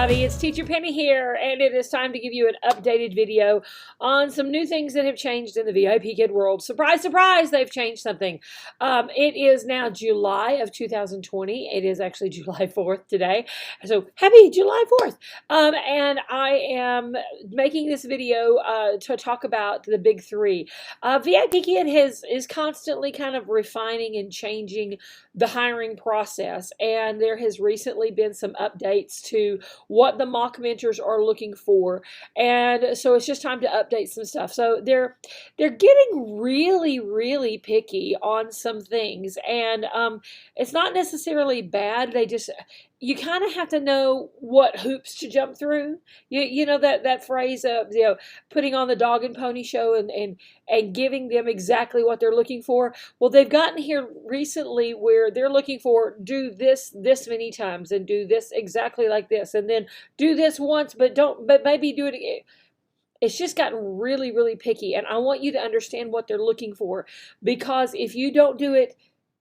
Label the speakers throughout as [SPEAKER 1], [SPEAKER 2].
[SPEAKER 1] everybody, it's Teacher Penny here, and it is time to give you an updated video on some new things that have changed in the VIPKid world. Surprise, surprise, they've changed something. It is now July of 2020. It is actually July 4th today, so happy July 4th. And I am making this video to talk about the big three. VIPKid is constantly kind of refining and changing the hiring process, and there has recently been some updates to what the mock mentors are looking for, and so it's just time to update some stuff. So they're getting really picky on some things, and it's not necessarily bad. You kind of have to know what hoops to jump through. You know that phrase of putting on the dog and pony show and giving them exactly what they're looking for. Well, they've gotten here recently where they're looking for do this many times and do this exactly like this, and then do this once, but maybe do it again. It's just gotten really picky, and I want you to understand what they're looking for, because if you don't do it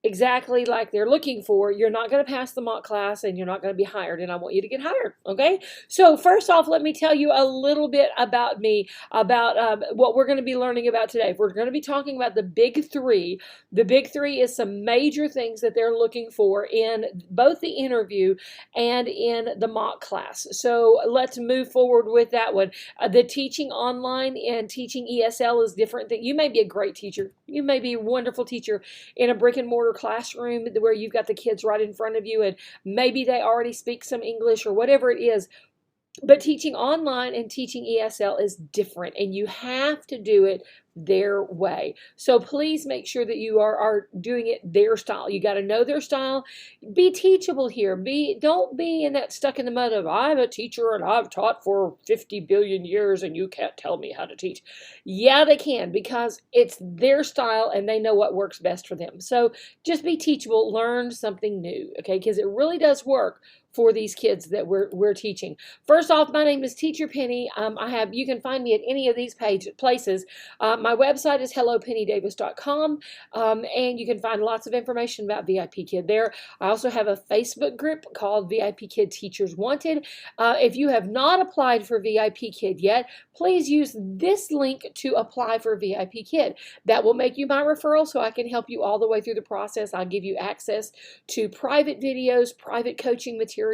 [SPEAKER 1] exactly like they're looking for, you're not going to pass the mock class and you're not going to be hired, and I want you to get hired. Okay, so first off, let me tell you a little bit about me, about what we're going to be learning about today. We're going to be talking about the big three. The big three is some major things that they're looking for in both the interview and in the mock class. So let's move forward with that one. The teaching online and teaching ESL is different. That you may be a great teacher, you may be a wonderful teacher in a brick and mortar classroom where you've got the kids right in front of you, and maybe they already speak some English or whatever it is. But teaching online and teaching ESL is different, and you have to do it their way. So please make sure that you are doing it their style. You got to know their style. Be teachable here. Don't be in that stuck in the mud of I'm a teacher and I've taught for 50 billion years and you can't tell me how to teach. Yeah, they can, because it's their style and they know what works best for them. So just be teachable. Learn something new, okay? Because it really does work for these kids that we're teaching. First off, my name is Teacher Penny. You can find me at any of these places. My website is hellopennydavis.com, and you can find lots of information about VIPKid there. I also have a Facebook group called VIPKid Teachers Wanted. If you have not applied for VIPKid yet, please use this link to apply for VIPKid. That will make you my referral, so I can help you all the way through the process. I'll give you access to private videos, private coaching material,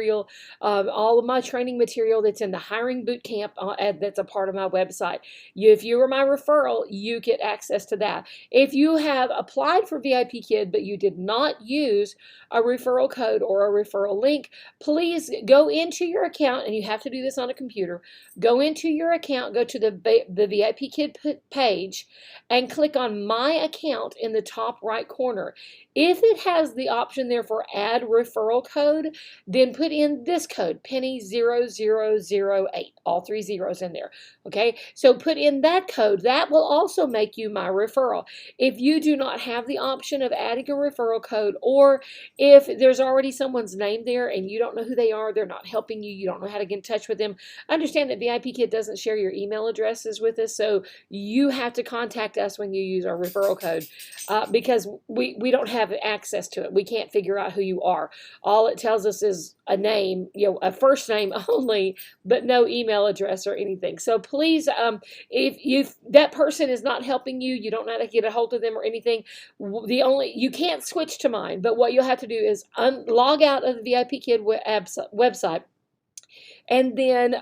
[SPEAKER 1] all of my training material that's in the hiring boot camp that's a part of my website. If you are my referral, you get access to that. If you have applied for VIPKid but you did not use a referral code or a referral link, please go into your account, and you have to do this on a computer. Go into your account, go to the VIPKid page, and click on My Account in the top right corner. If it has the option there for Add Referral Code, then put in this code, Penny0008, all 3 zeros in there. Okay, so put in that code. That will also make you my referral. If you do not have the option of adding a referral code, or if there's already someone's name there and you don't know who they are, they're not helping you, you don't know how to get in touch with them, understand that VIPKid doesn't share your email addresses with us, so you have to contact us when you use our referral code, because we don't have access to it. We can't figure out who you are. All it tells us is a name, a first name only, but no email address or anything. So please, if that person is not helping you, you don't know how to get a hold of them or anything, you can't switch to mine, but what you'll have to do is log out of the VIPKid website, and then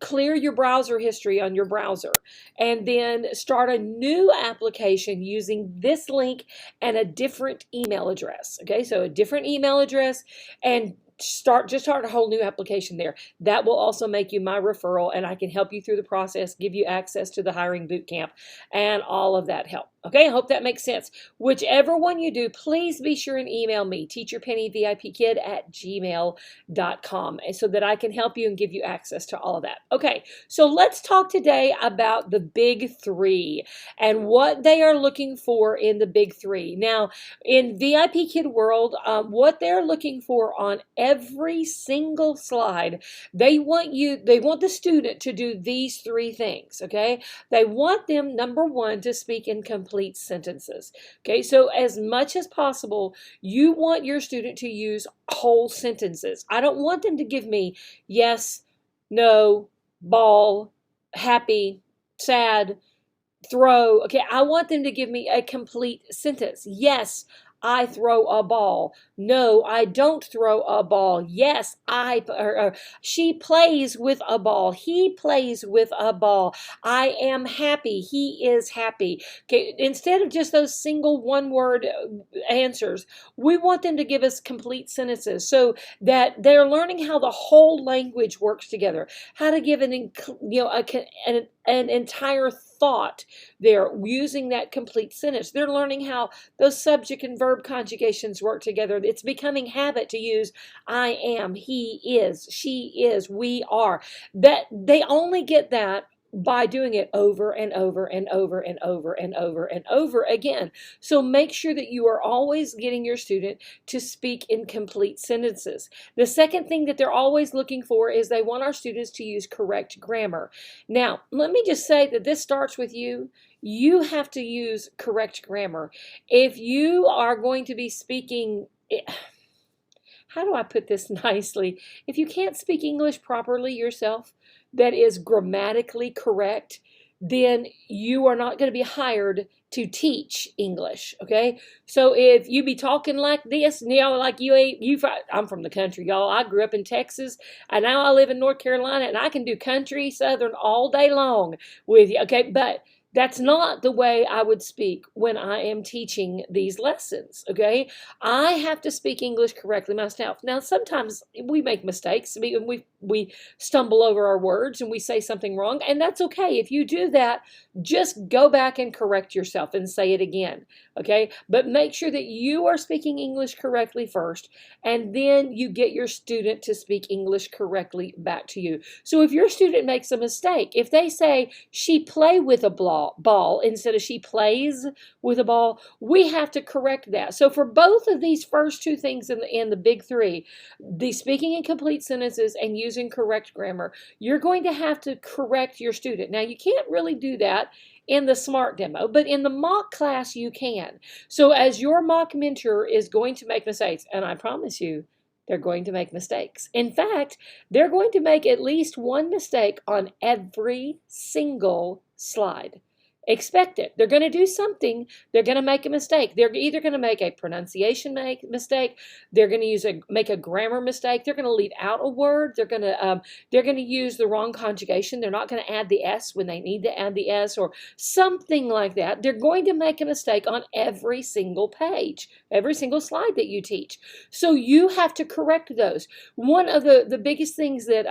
[SPEAKER 1] clear your browser history on your browser, and then start a new application using this link and a different email address. Okay, so a different email address, and start a whole new application there. That will also make you my referral, and I can help you through the process, give you access to the hiring boot camp, and all of that help. Okay, I hope that makes sense. Whichever one you do, please be sure and email me, teacherpennyvipkid@gmail.com, so that I can help you and give you access to all of that. Okay, so let's talk today about the big three and what they are looking for in the big three. Now, in VIPKid world, what they're looking for on every single slide, they want the student to do these three things, okay? They want them, number one, to speak in complete sentences. Okay, so as much as possible, you want your student to use whole sentences. I don't want them to give me yes, no, ball, happy, sad, throw. Okay, I want them to give me a complete sentence. Yes, I throw a ball. No, I don't throw a ball. Yes, she plays with a ball. He plays with a ball. I am happy. He is happy. Okay, instead of just those single one-word answers, we want them to give us complete sentences so that they're learning how the whole language works together, how to give an entire thought. They're using that complete sentence. They're learning how those subject and verb conjugations work together. It's becoming habit to use I am, he is, she is, we are. That they only get that by doing it over and over and over and over and over and over again. So make sure that you are always getting your student to speak in complete sentences. The second thing that they're always looking for is they want our students to use correct grammar. Now, let me just say that this starts with you. You have to use correct grammar. If you are going to be speaking, how do I put this nicely? If you can't speak English properly yourself, that is grammatically correct, then you are not going to be hired to teach English, okay? So if you be talking like this, like I'm from the country, y'all. I grew up in Texas, and now I live in North Carolina, and I can do country Southern all day long with you, okay? But that's not the way I would speak when I am teaching these lessons, okay? I have to speak English correctly myself. Now, sometimes we make mistakes. We stumble over our words and we say something wrong, and that's okay. If you do that, just go back and correct yourself and say it again, okay? But make sure that you are speaking English correctly first, and then you get your student to speak English correctly back to you. So if your student makes a mistake, if they say, she play with a ball instead of she plays with a ball, we have to correct that. So for both of these first two things in the big three, the speaking in complete sentences and using correct grammar, you're going to have to correct your student. Now, you can't really do that in the SMART demo, but in the mock class you can. So as your mock mentor is going to make mistakes, and I promise you, they're going to make mistakes. In fact, they're going to make at least one mistake on every single slide. Expect it. They're going to do something. They're going to make a mistake. They're either going to make a pronunciation mistake. They're going to make a grammar mistake. They're going to leave out a word. They're going to use the wrong conjugation. They're not going to add the S when they need to add the S or something like that. They're going to make a mistake on every single page, every single slide that you teach. So you have to correct those. One of the biggest things that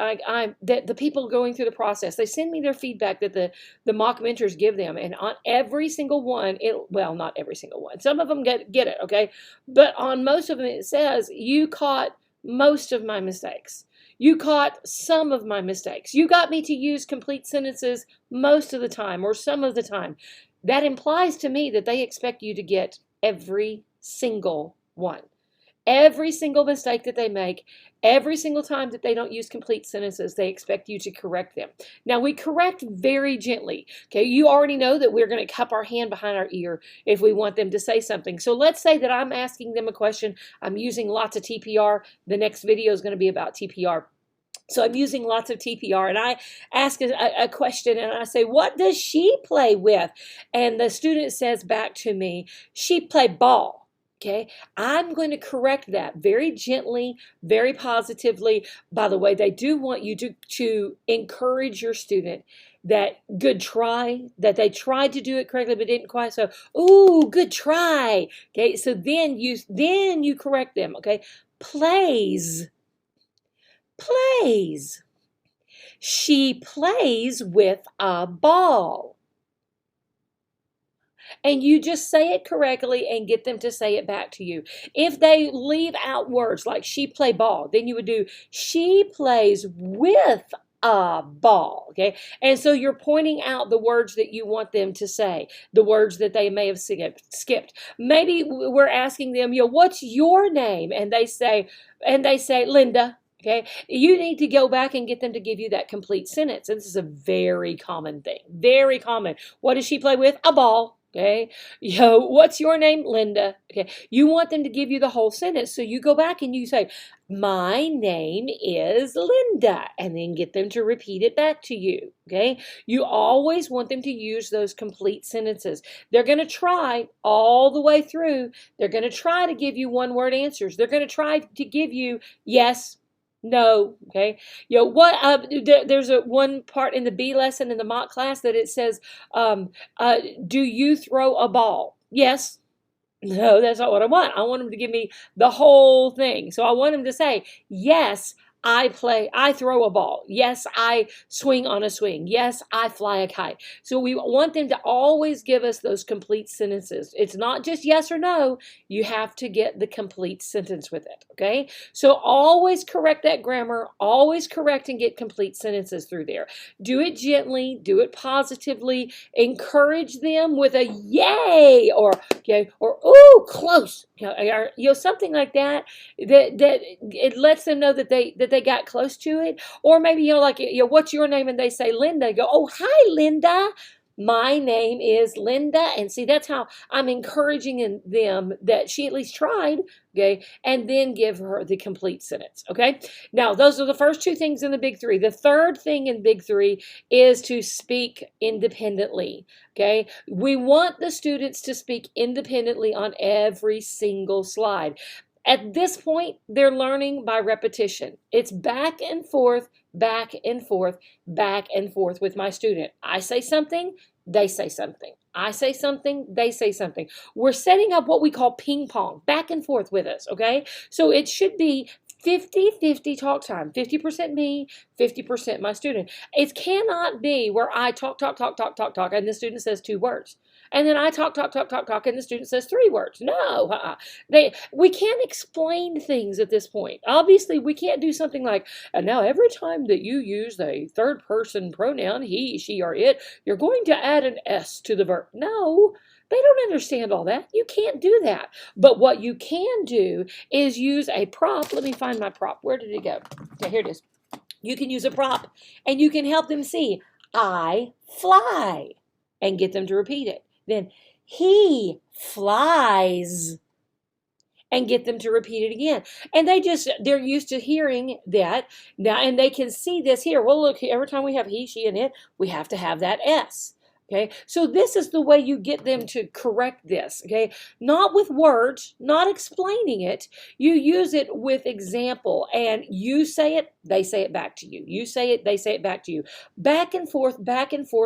[SPEAKER 1] that the people going through the process, they send me their feedback that the mock mentors give them. And on every single one, well, not every single one. Some of them get it, okay? But on most of them, it says, you caught most of my mistakes. You caught some of my mistakes. You got me to use complete sentences most of the time or some of the time. That implies to me that they expect you to get every single one. Every single mistake that they make, every single time that they don't use complete sentences, they expect you to correct them. Now, we correct very gently. Okay, you already know that we're going to cup our hand behind our ear if we want them to say something. So let's say that I'm asking them a question. I'm using lots of TPR. The next video is going to be about TPR. So I'm using lots of TPR, and I ask a question, and I say, what does she play with? And the student says back to me, she play ball. Okay, I'm going to correct that very gently, very positively. By the way, they do want you to encourage your student that good try, that they tried to do it correctly but didn't quite. So, ooh, good try. Okay, so then you correct them. Okay, plays. She plays with a ball. And you just say it correctly and get them to say it back to you. If they leave out words like she play ball, then you would do she plays with a ball, okay? And so you're pointing out the words that you want them to say, the words that they may have skipped. Maybe we're asking them, what's your name? And they say, Linda. Okay, you need to go back and get them to give you that complete sentence. And this is a very common thing, very common. What does she play with? A ball. Okay. Yo, what's your name? Linda. Okay. You want them to give you the whole sentence. So you go back and you say, my name is Linda, and then get them to repeat it back to you. Okay. You always want them to use those complete sentences. They're going to try all the way through. They're going to try to give you one-word answers. They're going to try to give you yes, no. Okay. There's one part in the B lesson in the mock class that it says, do you throw a ball? Yes. No, that's not what I want. I want them to give me the whole thing. So I want them to say, yes, I throw a ball. Yes, I swing on a swing. Yes, I fly a kite. So we want them to always give us those complete sentences. It's not just yes or no. You have to get the complete sentence with it, okay? So always correct that grammar. Always correct and get complete sentences through there. Do it gently. Do it positively. Encourage them with a yay or ooh, close. Something like that it lets them know that they got close to it. Or maybe, what's your name? And they say Linda. Go, oh, hi, Linda. My name is Linda. And see, that's how I'm encouraging them that she at least tried, okay? And then give her the complete sentence, okay? Now, those are the first two things in the big three. The third thing in big three is to speak independently, okay? We want the students to speak independently on every single slide. At this point, they're learning by repetition. It's back and forth, back and forth, back and forth with my student. I say something, they say something. I say something, they say something. We're setting up what we call ping pong, back and forth with us, okay? So it should be 50-50 talk time, 50% me, 50% my student. It cannot be where I talk, and the student says 2 words. And then I talk, and the student says 3 words. No, we can't explain things at this point. Obviously, we can't do something like, and now every time that you use a third person pronoun, he, she, or it, you're going to add an S to the verb. No, they don't understand all that. You can't do that. But what you can do is use a prop. Let me find my prop. Where did it go? Okay, here it is. You can use a prop, and you can help them see, I fly, and get them to repeat it. Then he flies, and get them to repeat it again. And they're used to hearing that now, and they can see this here. Well, look, every time we have he, she, and it, we have to have that S. Okay, so this is the way you get them to correct this, okay? Not with words, not explaining it. You use it with example, and you say it, they say it back to you. You say it, they say it back to you. Back and forth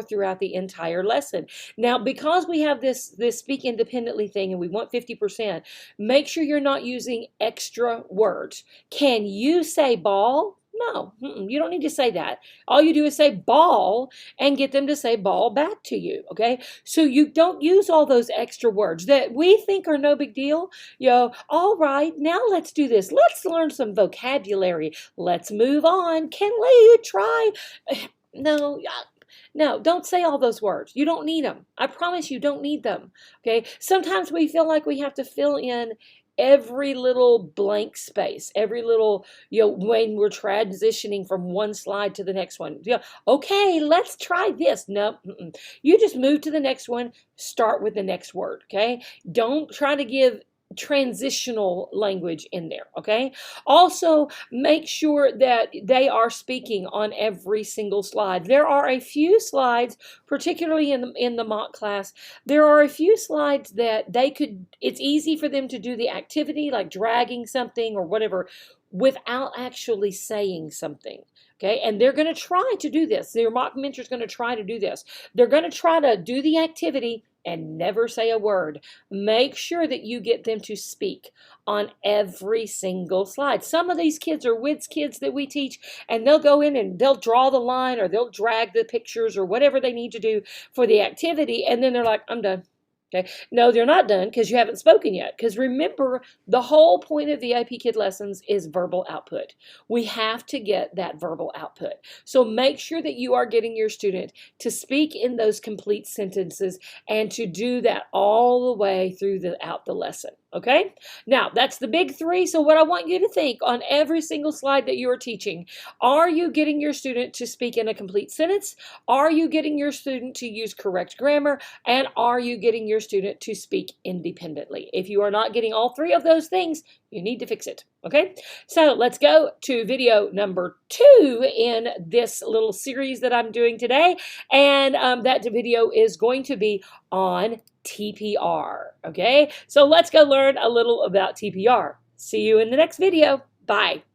[SPEAKER 1] throughout the entire lesson. Now, because we have this speak independently thing and we want 50%, make sure you're not using extra words. Can you say ball? No, you don't need to say that. All you do is say ball and get them to say ball back to you, okay? So you don't use all those extra words that we think are no big deal. All right, now let's do this. Let's learn some vocabulary. Let's move on. Can we try? No, don't say all those words. You don't need them. I promise you don't need them, okay? Sometimes we feel like we have to fill in every little blank space, every little, when we're transitioning from one slide to the next one. Okay, let's try this. No, you just move to the next one, start with the next word, okay? Don't try to give transitional language in there, okay? Also, make sure that they are speaking on every single slide. There are a few slides, particularly in the mock class, there are a few slides that it's easy for them to do the activity, like dragging something or whatever, without actually saying something. Okay, and they're going to try to do this. Your mock mentor is going to try to do this. They're going to try to do the activity and never say a word. Make sure that you get them to speak on every single slide. Some of these kids are WIDS kids that we teach, and they'll go in and they'll draw the line or they'll drag the pictures or whatever they need to do for the activity, and then they're like, I'm done. Okay. No, they're not done because you haven't spoken yet. Because remember, the whole point of the VIPKid lessons is verbal output. We have to get that verbal output. So make sure that you are getting your student to speak in those complete sentences and to do that all the way throughout the lesson. Okay, now that's the big three. So what I want you to think on every single slide that you're teaching, are you getting your student to speak in a complete sentence? Are you getting your student to use correct grammar? And are you getting your student to speak independently? If you are not getting all three of those things, you need to fix it. Okay, so let's go to video number 2 in this little series that I'm doing today. And that video is going to be on TPR. Okay, so let's go learn a little about TPR. See you in the next video. Bye.